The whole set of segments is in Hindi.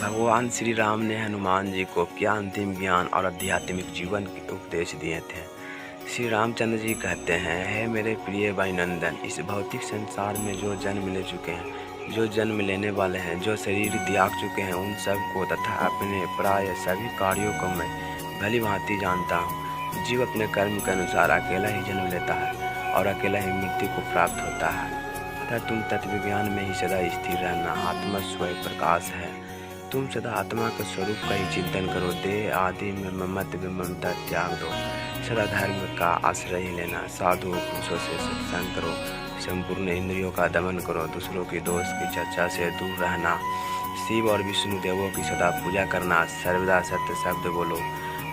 भगवान श्री राम ने हनुमान जी को क्या अंतिम ज्ञान और आध्यात्मिक जीवन के उपदेश दिए थे। श्री रामचंद्र जी कहते हैं, हे मेरे प्रिय भाई नंदन, इस भौतिक संसार में जो जन्म ले चुके हैं, जो जन्म लेने वाले हैं, जो शरीर त्याग चुके हैं, उन सब को तथा अपने प्राय सभी कार्यों को मैं भली भांति जानता हूँ। जीव अपने कर्म के अनुसार अकेला ही जन्म लेता है और अकेला ही मृत्यु को प्राप्त होता है। अतः तुम तत्वज्ञान में ही सदा स्थिर रहना। आत्मा स्वयं प्रकाश है। तुम सदा आत्मा के स्वरूप का ही चिंतन करो। देह आदि में ममत्व ममता त्याग दो। सदा धर्म का आश्रय लेना। साधु पुरुषों से सत्संग करो। संपूर्ण इंद्रियों का दमन करो। दूसरों के दोष की चर्चा से दूर रहना। शिव और विष्णु देवों की सदा पूजा करना। सर्वदा सत्य शब्द बोलो।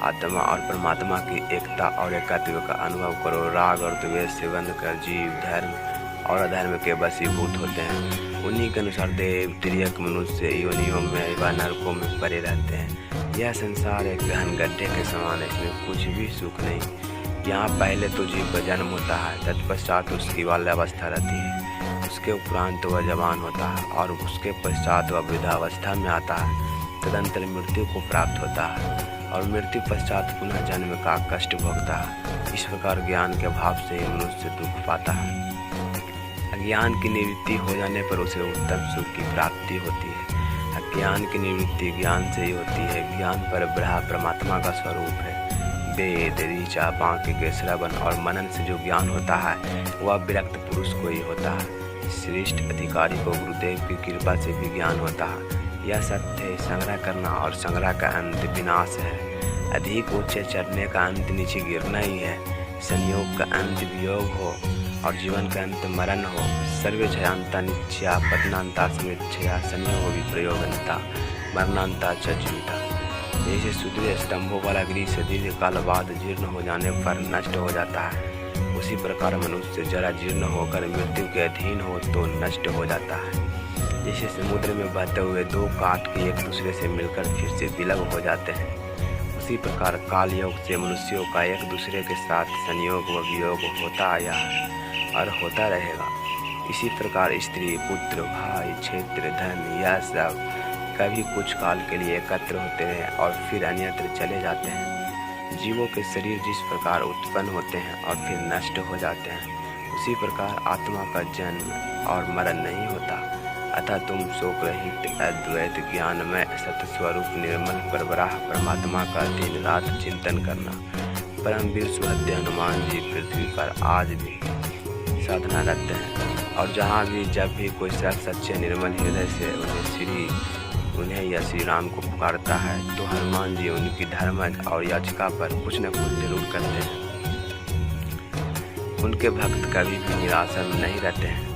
आत्मा और परमात्मा की एकता और एकत्व का अनुभव करो। राग और द्वेष से बंध कर जीव धर्म और अधर्म के वशीभूत होते हैं। उन्हीं के अनुसार देव तिर्यक मनुष्य योनियों में व नरकों में पड़े रहते हैं। यह संसार एक गहन गड्ढे के समान है। इसमें कुछ भी सुख नहीं। यहाँ पहले तो जीव का जन्म होता है, तत्पश्चात उसकी बाल्यावस्था रहती है, उसके उपरांत वह जवान होता है और उसके पश्चात वह वृद्धावस्था में आता है। तदंतर मृत्यु को प्राप्त होता है और मृत्यु पश्चात पुनः जन्म का कष्ट भोगता है। इस प्रकार ज्ञान के अभाव से मनुष्य दुख पाता है। अज्ञान की निवृत्ति हो जाने पर उसे उत्तम सुख की प्राप्ति होती है। अज्ञान की निवृत्ति ज्ञान से ही होती है। ज्ञान पर ब्रह्म परमात्मा का स्वरूप है। वेद ऋचा बांके के श्रवण और मनन से जो ज्ञान होता है वह विरक्त पुरुष को ही होता है। श्रेष्ठ अधिकारी को गुरुदेव की कृपा से भी ज्ञान होता है। यह सत्य है। संग्रह करना और संग्रह का अंत विनाश है। अधिक ऊंचे चढ़ने का अंत नीचे गिरना ही है। संयोग का अंत वियोग हो और जीवन का अंत मरण हो। सर्वे क्षयांता नित्या पतनांता समिच्छया संयोग विप्रयोगंता मरणांता च जीविता। जैसे सुदृढ़ स्तंभों वाला गृह से दीर्घ काल बाद जीर्ण हो जाने पर नष्ट हो जाता है, उसी प्रकार मनुष्य जरा जीर्ण होकर मृत्यु के अधीन हो तो नष्ट हो जाता है। जैसे समुद्र में बहते हुए दो काट के एक दूसरे से मिलकर फिर से विलग हो जाते हैं, उसी प्रकार काल योग से मनुष्यों का एक दूसरे के साथ संयोग व वियोग होता आया है और होता रहेगा। इसी प्रकार स्त्री पुत्र भाई क्षेत्र धन यह सब कभी कुछ काल के लिए एकत्र होते हैं और फिर अन्यत्र चले जाते हैं। जीवों के शरीर जिस प्रकार उत्पन्न होते हैं और फिर नष्ट हो जाते हैं, उसी प्रकार आत्मा का जन्म और मरण नहीं होता। अतः तुम शोक रहित अद्वैत ज्ञान में सत्स्वरूप निर्मल परब्रह्म परमात्मा का दिन रात चिंतन करना। परमवीर सुहृद हनुमान जी पृथ्वी पर आज भी साधनारत हैं और जहाँ भी जब भी कोई शख्स सच्चे निर्मल हृदय से उन्हें या श्री राम को पुकारता है तो हनुमान जी उनकी धर्म और याचिका पर कुछ न कुछ जरूर करते हैं। उनके भक्त कभी भी निराशा में नहीं रहते हैं।